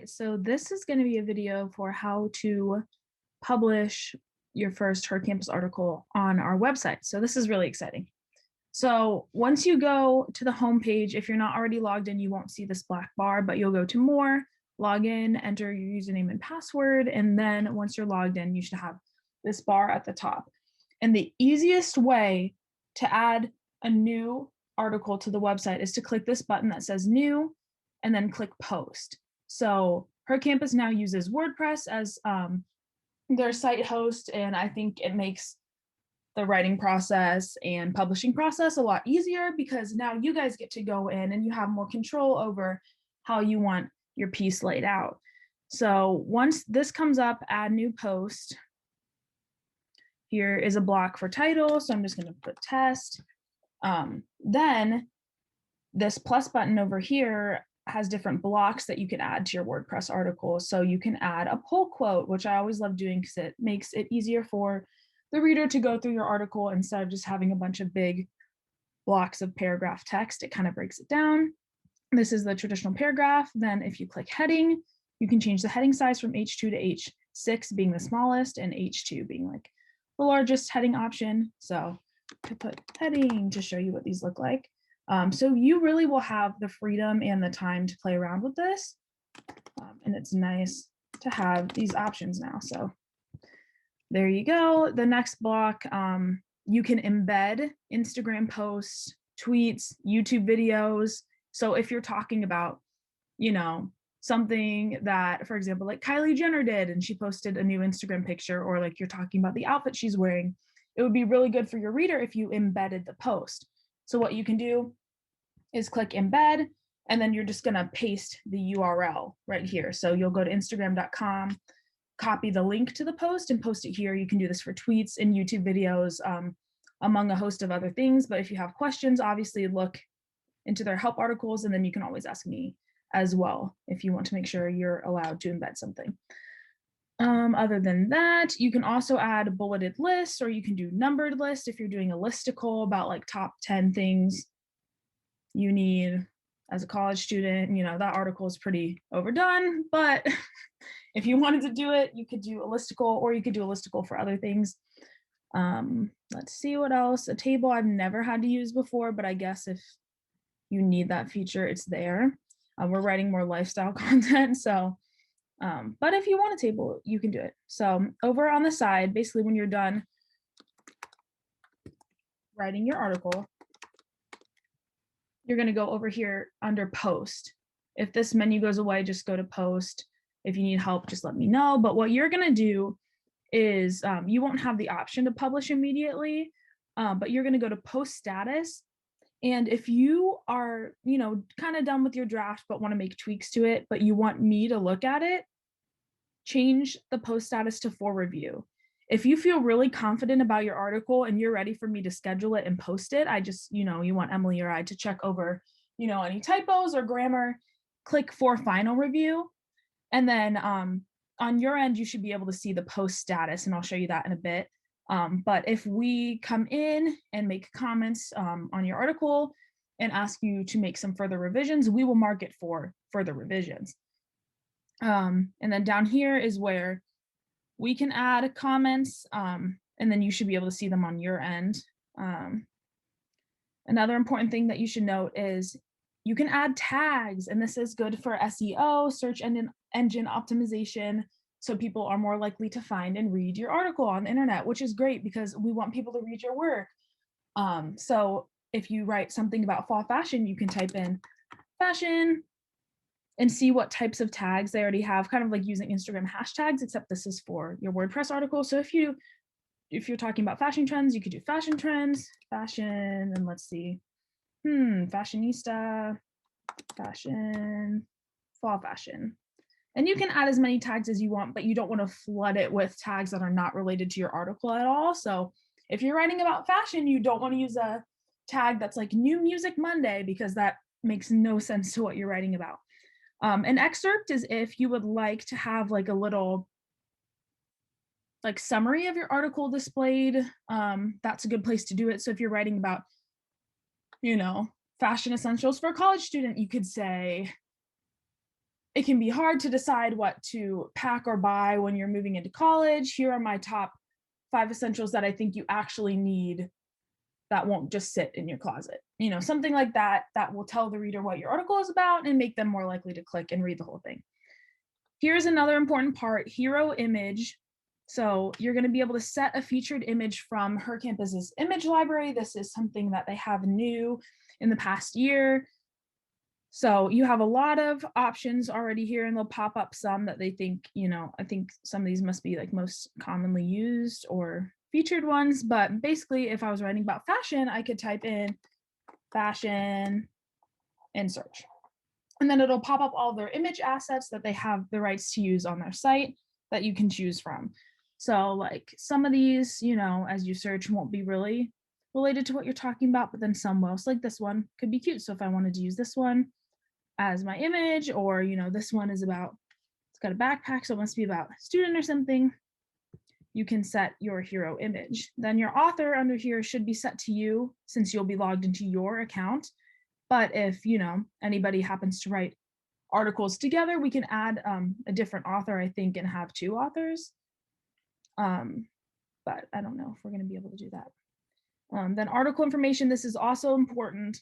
right, so this is going to be a video for how to publish your first Her Campus article on our website. So this is really exciting. So once you go to the home page, if you're not already logged in, you won't see this black bar, but you'll go to more, log in, enter your username and password, and then once you're logged in, you should have this bar at the top. And the easiest way to add a new article to the website is to click this button that says new and then click post. So Her Campus now uses WordPress as their site host, and I think it makes the writing process and publishing process a lot easier because now you guys get to go in and you have more control over how you want your piece laid out. So once this comes up, add new post. Here is a block for title, so I'm just going to put test. Then this plus button over here has different blocks that you can add to your WordPress article. So you can add a pull quote, which I always love doing because it makes it easier for the reader to go through your article instead of just having a bunch of big blocks of paragraph text. It kind of breaks it down. This is the traditional paragraph. Then if you click heading, you can change the heading size from H2 to H6 being the smallest and H2 being like the largest heading option. So I put heading to show you what these look like. So you really will have the freedom and the time to play around with this. And it's nice to have these options now. So there you go. The next block, you can embed Instagram posts, tweets, YouTube videos. So if you're talking about, you know, something that, for example, like Kylie Jenner did, and she posted a new Instagram picture, or like you're talking about the outfit she's wearing, it would be really good for your reader if you embedded the post. So what you can do is click embed, and then you're just gonna paste the URL right here. So you'll go to instagram.com, copy the link to the post and post it here. You can do this for tweets and YouTube videos, among a host of other things. But if you have questions, obviously look into their help articles, and then you can always ask me as well if you want to make sure you're allowed to embed something. Other than that, you can also add bulleted lists, or you can do numbered lists if you're doing a listicle about like top 10 things you need as a college student. You know, that article is pretty overdone, but if you wanted to do it, you could do a listicle, or you could do a listicle for other things. Let's see what else. A table I've never had to use before, but I guess if you need that feature, it's there. We're writing more lifestyle content, so but if you want a table, you can do it. So over on the side, basically when you're done writing your article, you're going to go over here under post. If this menu goes away, just go to post. If you need help, just let me know. But what you're going to do is you won't have the option to publish immediately, but you're going to go to post status. And if you are, you know, kind of done with your draft, but want to make tweaks to it, but you want me to look at it, change the post status to for review. If you feel really confident about your article and you're ready for me to schedule it and post it, I just, you know, you want Emily or I to check over, you know, any typos or grammar, click for final review. And then on your end, you should be able to see the post status, and I'll show you that in a bit. But if we come in and make comments on your article and ask you to make some further revisions, we will mark it for further revisions. And then down here is where we can add comments, and then you should be able to see them on your end. Another important thing that you should note is you can add tags, and this is good for SEO, search engine optimization, so people are more likely to find and read your article on the internet, which is great because we want people to read your work. So if you write something about fall fashion, you can type in fashion and see what types of tags they already have, kind of like using Instagram hashtags, except this is for your WordPress article. So if you're talking about fashion trends, you could do fashion trends, fashion, and let's see, fashionista, fashion, fall fashion. And you can add as many tags as you want, but you don't want to flood it with tags that are not related to your article at all. So if you're writing about fashion, you don't want to use a tag that's like New Music Monday, because that makes no sense to what you're writing about. An excerpt is if you would like to have like a little like summary of your article displayed. That's a good place to do it. So if you're writing about, you know, fashion essentials for a college student, you could say it can be hard to decide what to pack or buy when you're moving into college. Here are my top 5 essentials that I think you actually need that won't just sit in your closet. You know, something like that that will tell the reader what your article is about and make them more likely to click and read the whole thing. Here's another important part, hero image. So you're going to be able to set a featured image from her campus's image library. This is something that they have new in the past year. So you have a lot of options already here, and they'll pop up some that they think, you know, I think some of these must be like most commonly used or featured ones. But basically, if I was writing about fashion, I could type in fashion and search. And then it'll pop up all their image assets that they have the rights to use on their site that you can choose from. So like some of these, you know, as you search won't be really related to what you're talking about, but then some will. So like this one could be cute. So if I wanted to use this one as my image, or, you know, this one is about, it's got a backpack, so it must be about a student or something, you can set your hero image. Then your author under here should be set to you since you'll be logged into your account. But if, you know, anybody happens to write articles together, we can add a different author, I think, and have 2 authors. But I don't know if we're going to be able to do that. Then article information, this is also important.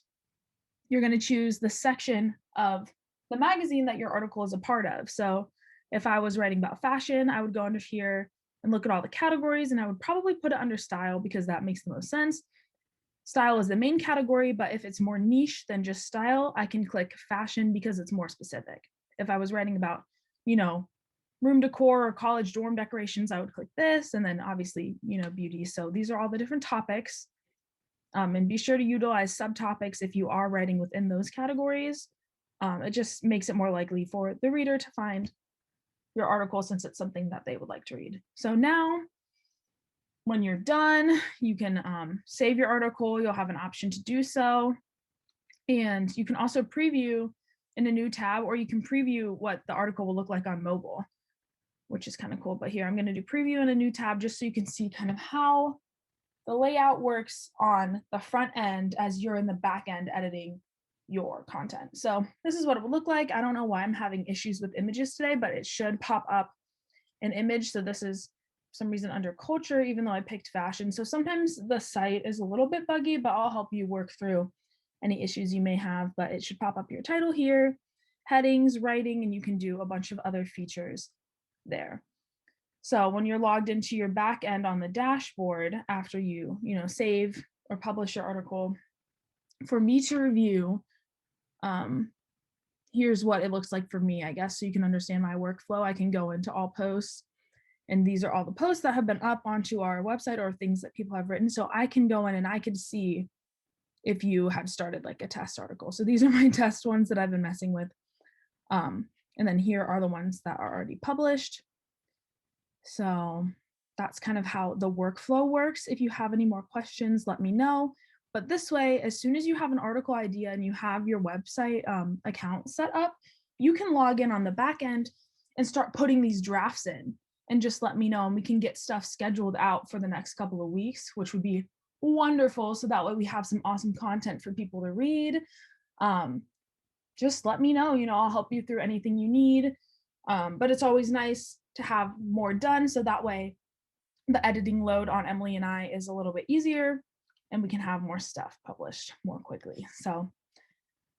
You're going to choose the section of the magazine that your article is a part of. So if I was writing about fashion, I would go under here and look at all the categories, and I would probably put it under style because that makes the most sense. Style is the main category, but if it's more niche than just style, I can click fashion because it's more specific. If I was writing about, you know, room decor or college dorm decorations, I would click this, and then obviously, you know, beauty. So these are all the different topics. And be sure to utilize subtopics if you are writing within those categories. It just makes it more likely for the reader to find your article since it's something that they would like to read. So now, when you're done, you can save your article. You'll have an option to do so. And you can also preview in a new tab, or you can preview what the article will look like on mobile, which is kind of cool. But here I'm going to do preview in a new tab just so you can see kind of how the layout works on the front end as you're in the back end editing your content. So this is what it would look like. I don't know why I'm having issues with images today, but it should pop up an image. So this is for some reason under culture, even though I picked fashion. So sometimes the site is a little bit buggy, but I'll help you work through any issues you may have. But it should pop up your title here, headings, writing, and you can do a bunch of other features there. So when you're logged into your back end on the dashboard after you save or publish your article, for me to review, here's what it looks like for me, I guess, so you can understand my workflow. I can go into all posts, and these are all the posts that have been up onto our website or things that people have written. So I can go in and I can see if you have started like a test article. So these are my test ones that I've been messing with. And then here are the ones that are already published. So that's kind of how the workflow works. If you have any more questions, let me know. But this way, as soon as you have an article idea and you have your website account set up, you can log in on the back end and start putting these drafts in and just let me know, and we can get stuff scheduled out for the next couple of weeks, which would be wonderful. So that way we have some awesome content for people to read. Just let me know, I'll help you through anything you need. But it's always nice to have more done, so that way the editing load on Emily and I is a little bit easier and we can have more stuff published more quickly. So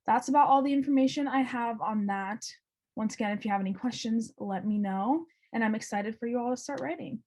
that's about all the information I have on that. Once again, if you have any questions, let me know, and I'm excited for you all to start writing.